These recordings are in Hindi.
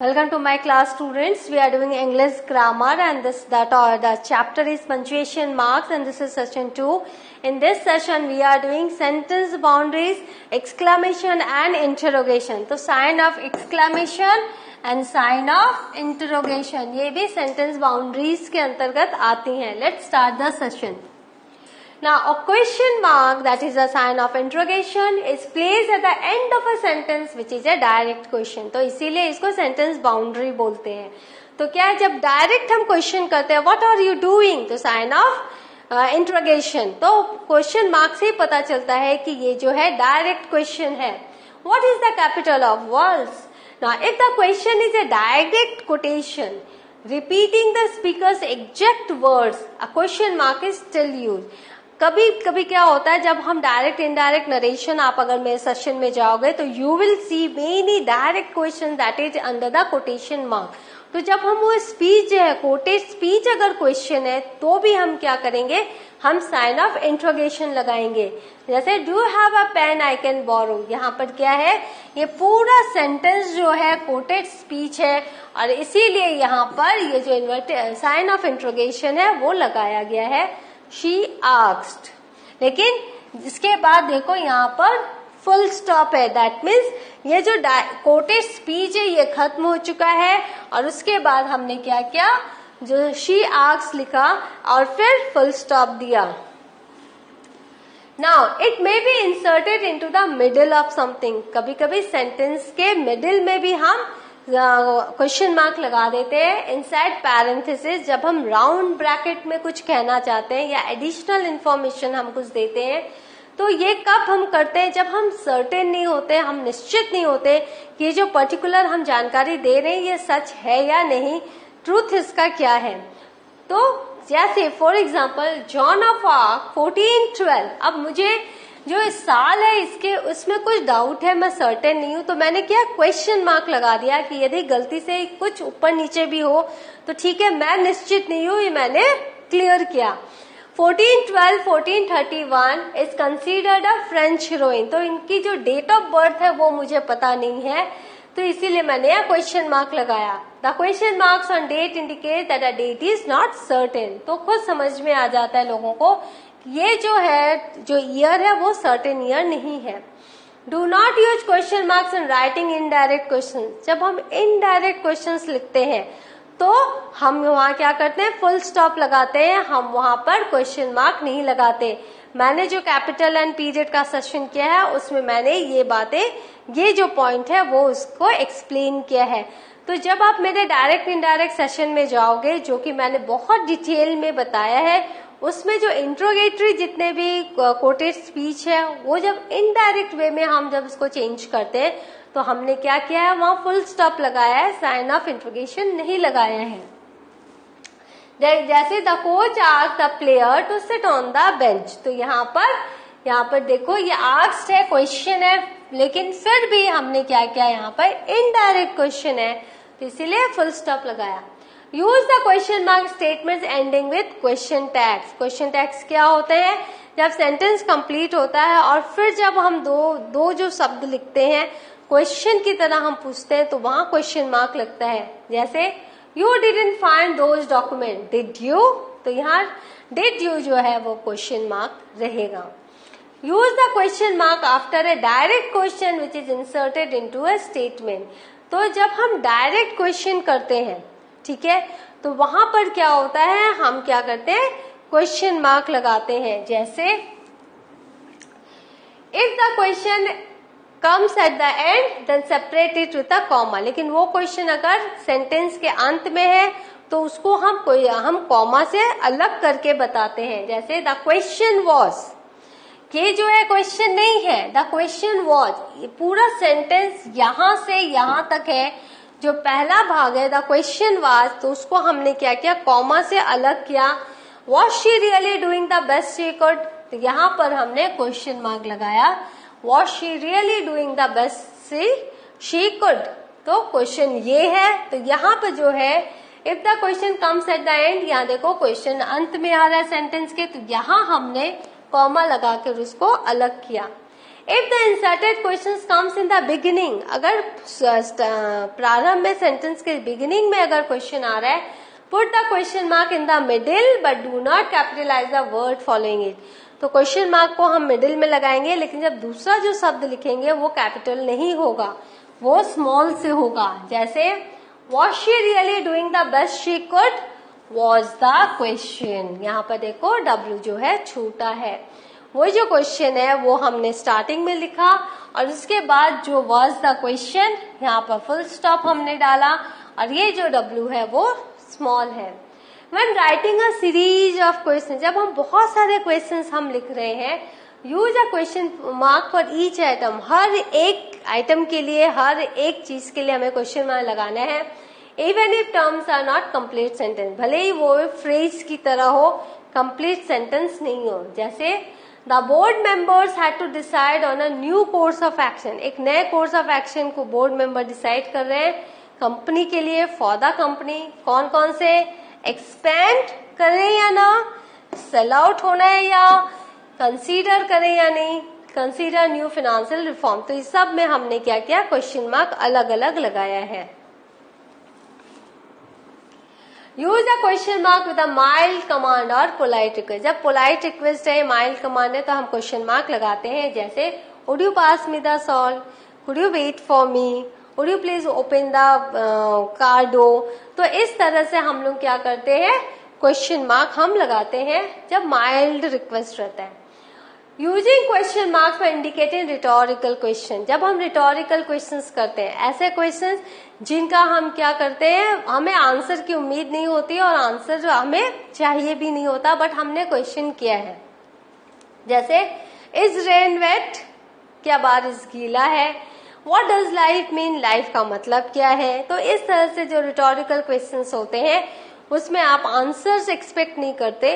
Welcome to my class, students. We are doing English grammar and the chapter is punctuation marks, and this is session 2. In this session we are doing sentence boundaries, exclamation and interrogation. तो sign of exclamation and sign of interrogation ये भी sentence boundaries के अंतर्गत आती हैं. Let's start the session. Now, a question mark, that is a sign of interrogation, is placed at the end of a sentence which is a direct question. तो इसीलिए इसको sentence boundary बोलते हैं. तो क्या है, जब direct हम question करते हैं what are you doing, तो sign of interrogation. तो question mark से पता चलता है कि ये जो है direct question है. What is the capital of words? Now, if the question is a direct quotation repeating the speaker's exact words, a question mark is still used. कभी कभी क्या होता है, जब हम डायरेक्ट इनडायरेक्ट नरेशन, आप अगर मेरे सेशन में जाओगे तो you will see many direct question that is under the quotation mark. तो जब हम वो स्पीच जो है, कोटेड स्पीच अगर क्वेश्चन है, तो भी हम क्या करेंगे, हम साइन ऑफ इंट्रोगेशन लगाएंगे. जैसे do you have a pen I can borrow. यहाँ पर क्या है, ये पूरा सेंटेंस जो है कोटेड स्पीच है और इसीलिए यहाँ पर ये जो साइन ऑफ इंट्रोगेशन है वो लगाया गया है. She asked. लेकिन इसके बाद देखो यहाँ पर फुल स्टॉप है. दैट मीन्स ये जो कोटेड स्पीच है ये खत्म हो चुका है और उसके बाद हमने क्या किया, जो she asked लिखा और फिर फुल स्टॉप दिया. Now it may be inserted into the middle of something. कभी कभी सेंटेंस के मिडिल में भी हम क्वेश्चन मार्क लगा देते हैं इनसाइड पैरेंथेसिस. जब हम राउंड ब्रैकेट में कुछ कहना चाहते हैं या एडिशनल इंफॉर्मेशन हम कुछ देते हैं, तो ये कब हम करते हैं, जब हम सर्टेन नहीं होते, हम निश्चित नहीं होते कि ये जो पर्टिकुलर हम जानकारी दे रहे हैं ये सच है या नहीं, ट्रूथ इसका क्या है. तो जैसे for example John of arc 1412. अब मुझे जो इस साल है इसके उसमें कुछ डाउट है, मैं सर्टेन नहीं हूं, तो मैंने क्या क्वेश्चन मार्क लगा दिया कि यदि गलती से कुछ ऊपर नीचे भी हो तो ठीक है, मैं निश्चित नहीं हूं, ये मैंने क्लियर किया. 1412 1431 is considered a French heroine. तो इनकी जो डेट ऑफ बर्थ है वो मुझे पता नहीं है, तो इसीलिए मैंने यह क्वेश्चन मार्क लगाया. The question marks on date indicate that a date is not certain. तो खुद समझ में आ जाता है लोगों को ये जो है, जो ईयर है वो सर्टेन ईयर नहीं है. Do not use question marks in writing indirect question. जब हम इनडायरेक्ट क्वेश्चंस लिखते हैं तो हम वहां क्या करते हैं, फुल स्टॉप लगाते हैं, हम वहां पर क्वेश्चन मार्क नहीं लगाते. मैंने जो कैपिटल एंड पीरियड का सेशन किया है उसमें मैंने ये बातें, ये जो पॉइंट है वो उसको एक्सप्लेन किया है. तो जब आप मेरे डायरेक्ट इनडायरेक्ट सेशन में जाओगे, जो कि मैंने बहुत डिटेल में बताया है, उसमें जो इंट्रोगेटरी जितने भी कोटेड स्पीच है वो जब इनडायरेक्ट वे में हम जब इसको चेंज करते हैं तो हमने क्या किया है, वहां फुल स्टॉप लगाया है, साइन ऑफ इंट्रोगेशन नहीं लगाया है. जैसे the coach asked the player to sit on the bench. तो यहाँ पर देखो ये आस्क्ड है, क्वेश्चन है, लेकिन फिर भी हमने क्या किया, यहाँ पर इनडायरेक्ट क्वेश्चन है तो इसीलिए फुल स्टॉप लगाया. Use the question mark statements ending with question tags. Question tags क्या होते हैं, जब सेंटेंस कंप्लीट होता है और फिर जब हम दो जो शब्द लिखते हैं क्वेश्चन की तरह हम पूछते हैं तो वहां क्वेश्चन मार्क लगता है. जैसे you didn't find those document, did you. तो यहाँ डिड यू जो है वो क्वेश्चन मार्क रहेगा. Use the question mark after a direct question which is inserted into a statement. तो जब हम डायरेक्ट क्वेश्चन करते हैं, ठीक है, तो वहां पर क्या होता है, हम क्या करते हैं, क्वेश्चन मार्क लगाते हैं. जैसे if the question comes at the end then separate it with a comma. लेकिन वो क्वेश्चन अगर सेंटेंस के अंत में है तो उसको हम कॉमा से अलग करके बताते हैं. जैसे द क्वेश्चन वॉज, ये जो है क्वेश्चन नहीं है, द क्वेश्चन वॉज. ये पूरा सेंटेंस यहां से यहां तक है, जो पहला भाग है द क्वेश्चन वाज, तो उसको हमने क्या किया, कॉमा से अलग किया. Was she really doing the best she could. तो यहाँ पर हमने क्वेश्चन मार्क लगाया. Was she really doing the best she could. तो क्वेश्चन ये है, तो यहाँ पर जो है if the question comes at the and, यहाँ देखो क्वेश्चन अंत में आ रहा है सेंटेंस के, तो यहाँ हमने कॉमा लगाकर उसको अलग किया. If the inserted question comes in the beginning, अगर प्रारंभ में सेंटेंस के बिगिनिंग में अगर क्वेश्चन आ रहा है, put the question mark in the middle but do not capitalize the word following it. तो क्वेश्चन मार्क को हम मिडिल में लगाएंगे, लेकिन जब दूसरा जो शब्द लिखेंगे वो कैपिटल नहीं होगा, वो स्मॉल से होगा। जैसे was she really doing the best she could, was the question. यहाँ पर देखो W जो है छोटा है, वो जो क्वेश्चन है वो हमने स्टार्टिंग में लिखा और उसके बाद जो वॉज द क्वेश्चन यहाँ पर फुल स्टॉप हमने डाला और ये जो W है वो स्मॉल है। When writing a series of questions, जब हम बहुत सारे क्वेश्चंस हम लिख रहे हैं, use a question mark for each item. हर एक आइटम के लिए, हर एक चीज के लिए हमें क्वेश्चन मार्क लगाना है। Even if terms are not complete sentence, भले ही वो फ्रेज की तरह हो, कंप्लीट सेंटेंस नहीं हो। जैसे the board members had to decide on a new course of action, एक नए कोर्स ऑफ एक्शन को बोर्ड मेंबर डिसाइड कर रहे हैं कंपनी के लिए, फॉर द कंपनी। कौन कौन से, एक्सपेंड करें या ना, सेल आउट होना है या कंसीडर करें या नहीं, कंसीडर न्यू फाइनेंशियल रिफॉर्म। तो इस सब में हमने क्या किया, क्वेश्चन मार्क अलग अलग लगाया है। Use a question mark with a mild command और पोलाइट रिक्वेस्ट। जब पोलाइट रिक्वेस्ट है, माइल्ड कमांड है, तो हम क्वेश्चन मार्क लगाते हैं। जैसे would you pass me the salt, could you wait for me, would you please open the car door. तो इस तरह से हम लोग क्या करते हैं, क्वेश्चन मार्क हम लगाते हैं जब माइल्ड रिक्वेस्ट रहता है। Using question mark for indicating rhetorical question, जब हम रिटोरिकल क्वेश्चंस करते हैं, ऐसे क्वेश्चंस जिनका हम क्या करते हैं, हमें आंसर की उम्मीद नहीं होती और आंसर हमें चाहिए भी नहीं होता, बट हमने क्वेश्चन किया है। जैसे इज रेन वेट, क्या बारिश गीला है, what does life mean, life का मतलब क्या है। तो इस तरह से जो रिटोरिकल क्वेश्चंस होते हैं उसमें आप आंसर्स एक्सपेक्ट नहीं करते,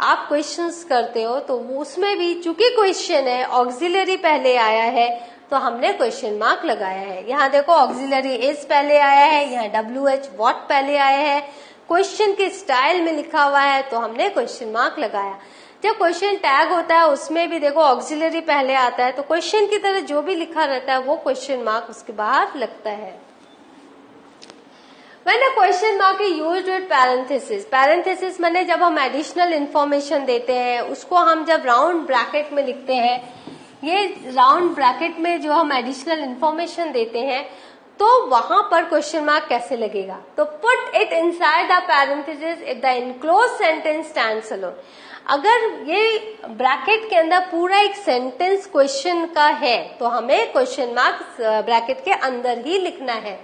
आप क्वेश्चंस करते हो। तो उसमें भी चूंकि क्वेश्चन है, ऑक्सिलरी पहले आया है, तो हमने क्वेश्चन मार्क लगाया है। यहाँ देखो ऑक्सिलरी इज पहले आया है, यहाँ WH व्हाट पहले आया है, क्वेश्चन के स्टाइल में लिखा हुआ है, तो हमने क्वेश्चन मार्क लगाया। जब क्वेश्चन टैग होता है उसमें भी देखो ऑक्सिलरी पहले आता है, तो क्वेश्चन की तरह जो भी लिखा रहता है वो क्वेश्चन मार्क उसके बाहर लगता है। When a question mark is used with parenthesis, parenthesis माने जब हम एडिशनल इंफॉर्मेशन देते हैं, उसको हम जब राउंड ब्रैकेट में लिखते हैं, ये राउंड ब्रैकेट में जो हम एडिशनल इंफॉर्मेशन देते हैं, तो वहां पर क्वेश्चन मार्क कैसे लगेगा। तो put it inside the parenthesis if the enclose sentence stands alone. अगर ये ब्रैकेट के अंदर पूरा एक सेंटेंस क्वेश्चन का है, तो हमें क्वेश्चन मार्क ब्रैकेट के अंदर ही लिखना है।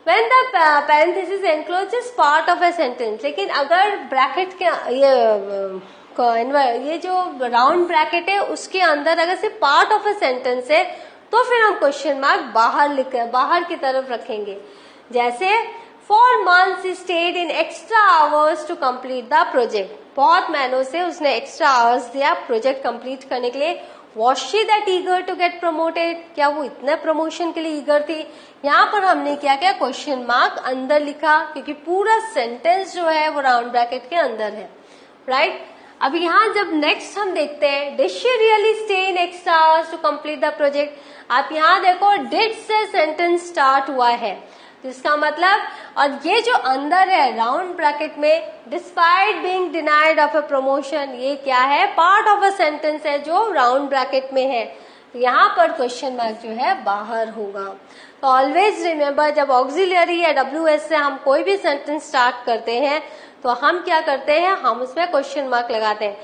When the parenthesis encloses part of a sentence, लेकिन अगर ब्रैकेट के ये जो राउंड ब्रैकेट है उसके अंदर अगर सिर्फ पार्ट ऑफ अ सेंटेंस है, तो फिर हम क्वेश्चन मार्क बाहर की तरफ रखेंगे। जैसे 4 months stayed in extra hours to complete the project, बहुत महीनों से उसने एक्स्ट्रा आवर्स दिया प्रोजेक्ट कंप्लीट करने के लिए। Was she that eager to get promoted, क्या वो इतना प्रमोशन के लिए ईगर थी। यहाँ पर हमने क्या किया, क्वेश्चन मार्क अंदर लिखा, क्योंकि पूरा सेंटेंस जो है वो राउंड ब्रैकेट के अंदर है, राइट। अब यहाँ जब नेक्स्ट हम देखते हैं, did she really stay in extra hours to complete the project, आप यहाँ देखो did से सेंटेंस स्टार्ट हुआ है, तो इसका मतलब, और ये जो अंदर है राउंड ब्रैकेट में, despite being denied of a promotion, ये क्या है, पार्ट ऑफ अ सेंटेंस है जो राउंड ब्रैकेट में है। यहाँ पर क्वेश्चन मार्क जो है बाहर होगा। तो ऑलवेज रिमेम्बर, जब ऑक्सिलरी या WH से हम कोई भी सेंटेंस स्टार्ट करते हैं, तो हम क्या करते हैं, हम उसमें क्वेश्चन मार्क लगाते हैं।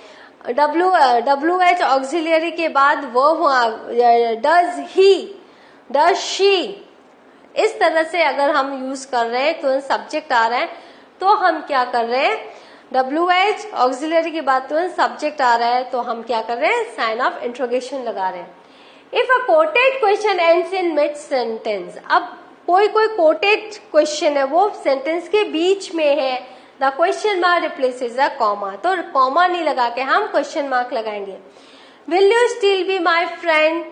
WH ऑक्सिलरी के बाद वो डज ही, डज शी, इस तरह से अगर हम यूज कर रहे हैं, तो सब्जेक्ट आ रहा है, तो हम क्या कर रहे हैं, WH ऑक्सिलरी के बाद तो सब्जेक्ट आ रहा है, तो हम क्या कर रहे हैं, साइन ऑफ इंट्रोगेशन लगा रहे हैं। If a coated question ends in mid sentence, अब कोई कोटेड क्वेश्चन है वो सेंटेंस के बीच में है, the question mark replaces the comma, तो कॉमा नहीं लगा के हम क्वेश्चन मार्क लगाएंगे। Will you still be my friend,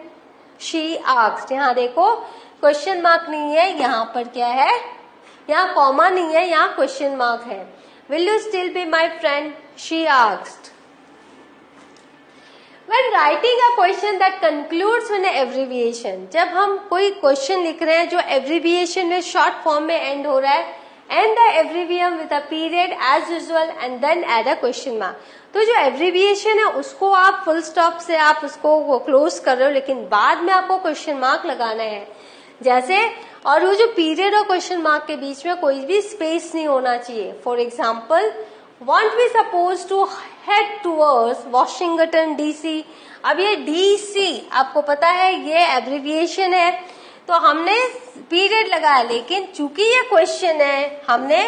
she asked, यहाँ देखो क्वेश्चन मार्क नहीं है, यहाँ पर क्या है, यहाँ कॉमा नहीं है, यहाँ क्वेश्चन मार्क है। Will you still be my friend, she asked. When writing a question that concludes with an abbreviation, जब हम कोई क्वेश्चन लिख रहे हैं जो एब्रीविएशन में शॉर्ट फॉर्म में एंड हो रहा है, end the abbreviation with a period as usual and then add a question mark. तो जो एब्रीविएशन है उसको आप फुल स्टॉप से आप उसको क्लोज कर रहे हो, लेकिन बाद में आपको क्वेश्चन मार्क लगाना है जैसे. और वो जो पीरियड और क्वेश्चन मार्क के बीच में कोई भी स्पेस नहीं होना चाहिए. For example, want we supposed to head towards Washington DC. अब ये DC आपको पता है ये एब्रीविएशन है, तो हमने पीरियड लगाया, लेकिन चूंकि ये क्वेश्चन है हमने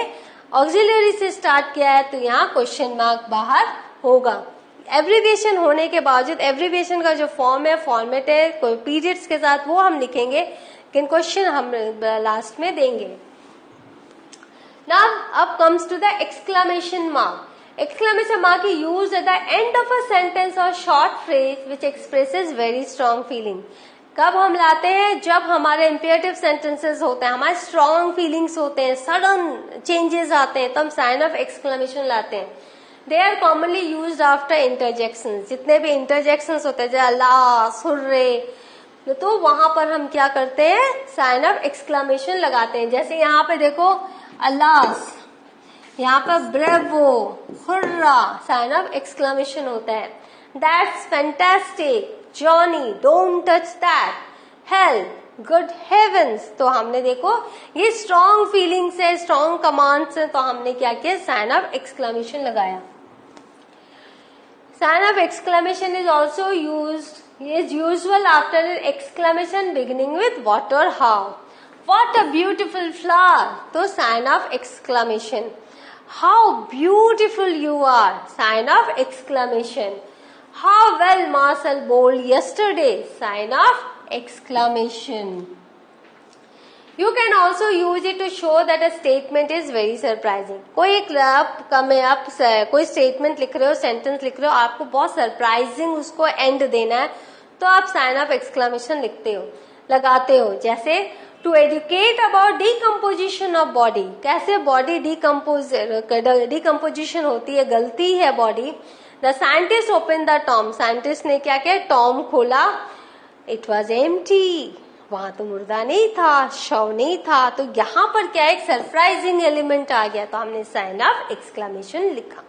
ऑक्सिलरी से स्टार्ट किया है, तो यहाँ क्वेश्चन मार्क बाहर होगा. एब्रीविएशन होने के बावजूद एब्रीविएशन का जो फॉर्म है, फॉर्मेट है कोई पीरियड्स के साथ, वो हम लिखेंगे, लेकिन क्वेश्चन हम लास्ट में देंगे. Now up comes to the exclamation mark. Exclamation mark is used at the end of a sentence or short phrase which expresses very strong feeling. कब हम लाते हैं? जब हमारे imperative sentences होते हैं, हमारे strong feelings होते हैं, sudden changes आते हैं, तो हम sign of exclamation लाते हैं. They are commonly used after interjections. जितने भी interjections होते हैं, जैसे अल्लाह, हुर्रे, तो वहां पर हम क्या करते हैं? sign of exclamation लगाते हैं. जैसे यहाँ पे देखो अल्लाह, यहाँ पर bravo, hurrah, sign of exclamation होता है. That's fantastic, Johnny, don't touch that, help, good heavens. तो हमने देखो ये स्ट्रॉन्ग फीलिंग्स है, स्ट्रॉन्ग कमांड्स है, तो हमने क्या किया? साइन ऑफ एक्सक्लेमेशन लगाया. Sign of exclamation is also is usual after exclamation beginning with what और how. What a beautiful flower. तो sign of exclamation. How beautiful you are. Sign of exclamation. How well Marcel bowled yesterday. Sign of exclamation. You can also use it to show that a statement is very surprising. कोई एक आप कोई स्टेटमेंट लिख रहे हो, सेंटेंस लिख रहे हो, आपको बहुत सरप्राइजिंग उसको एंड देना है, तो आप साइन ऑफ एक्सक्लेमेशन लिखते हो, लगाते हो. जैसे to educate about decomposition of body. कैसे बॉडी डिकम्पोजिशन होती है, गलती है body. The scientist open the tomb. Scientist ने क्या किया? टॉम खोला. It was empty. वहां तो मुर्दा नहीं था, शव नहीं था. तो यहाँ पर क्या एक सरप्राइजिंग एलिमेंट आ गया, तो हमने साइन ऑफ एक्सक्लेमेशन लिखा,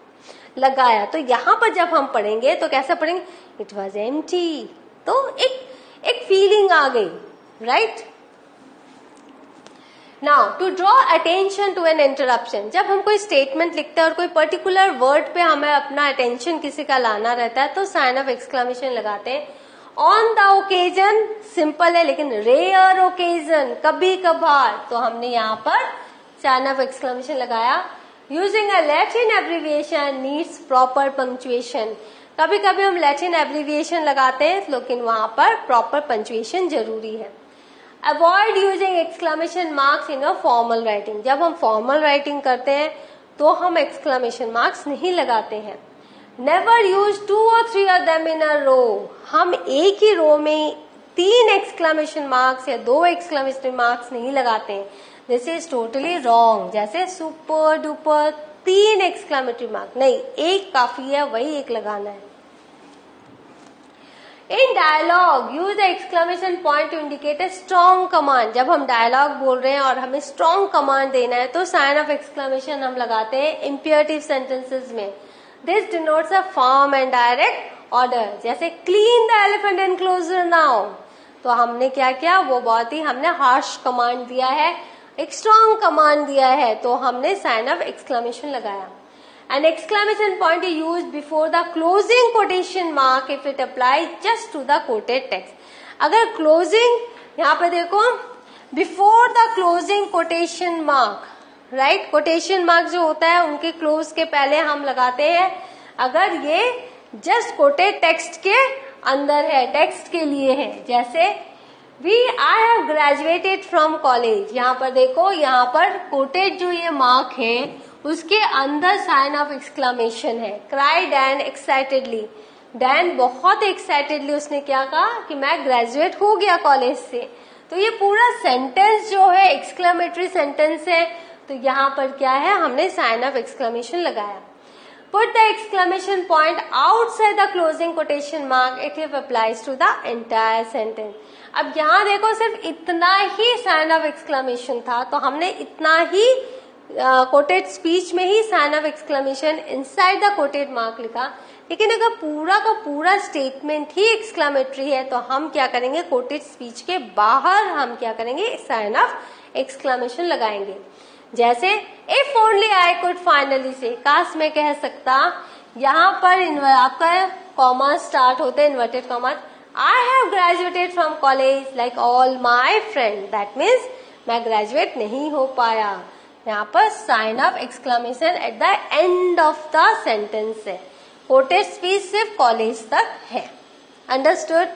लगाया. तो यहाँ पर जब हम पढ़ेंगे तो कैसे पढ़ेंगे? It was empty. तो एक फीलिंग आ गई, right. Now to draw attention to an interruption. जब हम कोई स्टेटमेंट लिखते हैं और कोई पर्टिकुलर वर्ड पे हमें अपना अटेंशन किसी का लाना रहता है, तो साइन ऑफ एक्सक्लेमेशन लगाते हैं. ऑन द ओकेजन सिंपल है, लेकिन रेयर ओकेजन, कभी कभार, तो हमने यहाँ पर साइन ऑफ एक्सक्लेमेशन लगाया. Using a Latin abbreviation needs proper punctuation. कभी कभी हम लैटिन एब्रीविएशन लगाते हैं, लेकिन वहां पर प्रॉपर पंक्चुएशन जरूरी है. Avoid using exclamation marks in a formal writing. जब हम फॉर्मल राइटिंग करते हैं तो हम एक्सक्लेमेशन मार्क्स नहीं लगाते हैं. Never use 2 or 3 of them in a row. हम एक ही रो में 3 एक्सक्लेमेशन मार्क्स या 2 एक्सक्लेमेशन मार्क्स नहीं लगाते हैं. This is totally wrong. जैसे सुपर डुपर 3 एक्सक्लेमेटरी मार्क नहीं, एक काफी है, वही एक लगाना है. In dialogue use the exclamation point to indicate a strong command. जब हम डायलॉग बोल रहे हैं और हमें स्ट्रॉन्ग कमांड देना है, तो साइन ऑफ एक्सक्लेमेशन हम लगाते हैं इंपेरेटिव सेंटेंसेस में. This denotes a firm and direct order. जैसे clean the elephant enclosure now. तो हमने क्या किया? वो बहुत ही हमने हार्श कमांड दिया है, एक स्ट्रॉन्ग कमांड दिया है, तो हमने साइन ऑफ एक्सक्लेमेशन लगाया. An exclamation point is used before the closing quotation mark if it applies just to the quoted text. अगर closing यहाँ पे देखो before the closing quotation mark, right? quotation mark जो होता है उनके close के पहले हम लगाते हैं अगर ये just quoted text के अंदर है, text के लिए है. जैसे I have graduated from college. यहाँ पर देखो, यहाँ पर quoted जो ये mark है उसके अंदर साइन ऑफ एक्सक्लेमेशन है. Cry Dan excitedly. डैन बहुत एक्साइटेडली उसने क्या कहा कि मैं ग्रेजुएट हो गया कॉलेज से. तो ये पूरा सेंटेंस जो है एक्सक्लेमेटरी सेंटेंस है, तो यहाँ पर क्या है? हमने साइन ऑफ एक्सक्लेमेशन लगाया. Put the exclamation point outside the closing quotation mark if it applies to the entire sentence. अब यहाँ देखो सिर्फ इतना ही साइन ऑफ एक्सक्लेमेशन था, तो हमने इतना ही कोटेड स्पीच में ही sign of exclamation inside the quoted mark लिखा. लेकिन अगर पूरा का पूरा स्टेटमेंट ही एक्सक्लेमेटरी है तो हम क्या करेंगे, कोटेड स्पीच के बाहर हम क्या करेंगे, साइन ऑफ एक्सक्लेमेशन लगाएंगे. जैसे if only I could finally से, काश मैं कह सकता, यहाँ पर आपका कॉमा स्टार्ट होते हैं inverted comma, I have graduated from college like all my friend, that means मैं ग्रेजुएट नहीं हो पाया. यहाँ पर sign of exclamation at the end of the sentence है. कोटेड स्पीच सिर्फ कॉलेज तक है. Understood?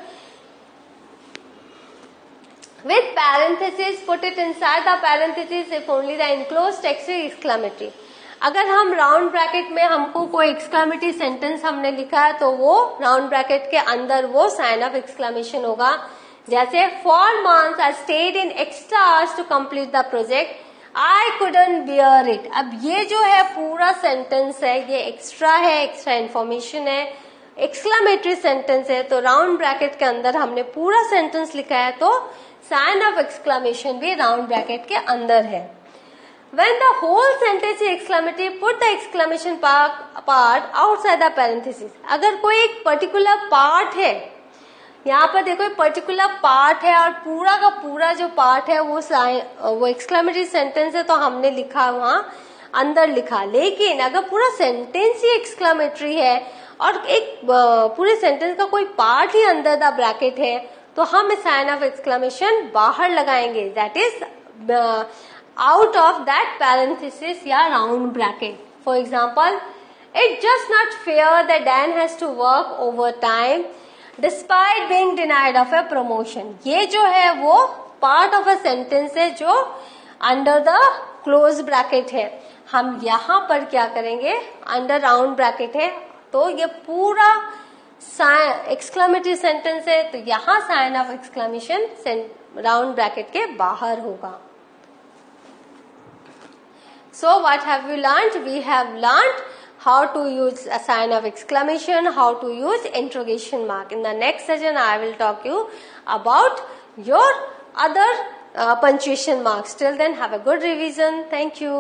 With parenthesis, put it inside the parenthesis if only the enclosed text is exclamatory. अगर हम राउंड ब्रैकेट में हमको कोई एक्सक्लेमेटरी सेंटेंस हमने लिखा है तो वो राउंड ब्रैकेट के अंदर वो साइन ऑफ एक्सक्लेमेशन होगा. जैसे for months I stayed in extra hours to complete the project, I couldn't bear it. अब ये जो है पूरा सेंटेंस है, ये एक्स्ट्रा है, एक्स्ट्रा इन्फॉर्मेशन है, एक्सक्लेमेटरी सेंटेंस है, तो राउंड ब्रैकेट के अंदर हमने पूरा सेंटेंस लिखा है तो साइन ऑफ एक्सक्लेमेशन भी राउंड ब्रैकेट के अंदर है. When the whole sentence is exclamatory, put the exclamation part outside the parenthesis. अगर कोई एक पर्टिकुलर पार्ट है, यहाँ पर देखो एक पर्टिकुलर पार्ट है और पूरा का पूरा जो पार्ट है वो एक्सक्लेमेटरी सेंटेंस है तो हमने लिखा वहां अंदर लिखा. लेकिन अगर पूरा सेंटेंस ही एक्सक्लेमेटरी है और एक पूरे सेंटेंस का कोई पार्ट ही अंदर द ब्रैकेट है तो हम साइन ऑफ एक्सक्लेमेशन बाहर लगाएंगे, that is out of that parenthesis या round bracket. For example, it just not fair that Dan has to work overtime despite being denied of a promotion. ये जो है वो पार्ट ऑफ अ सेंटेंस है जो अंडर द क्लोज ब्रैकेट है. हम यहाँ पर क्या करेंगे, अंडर राउंड ब्रैकेट है तो ये पूरा एक्सक्लेमेटरी सेंटेंस है तो यहाँ sign of exclamation round bracket के बाहर होगा. So what have we learned? We have learned how to use a sign of exclamation, how to use interrogation mark. In the next session, I will talk you about your other punctuation marks. Till then, have a good revision. Thank you.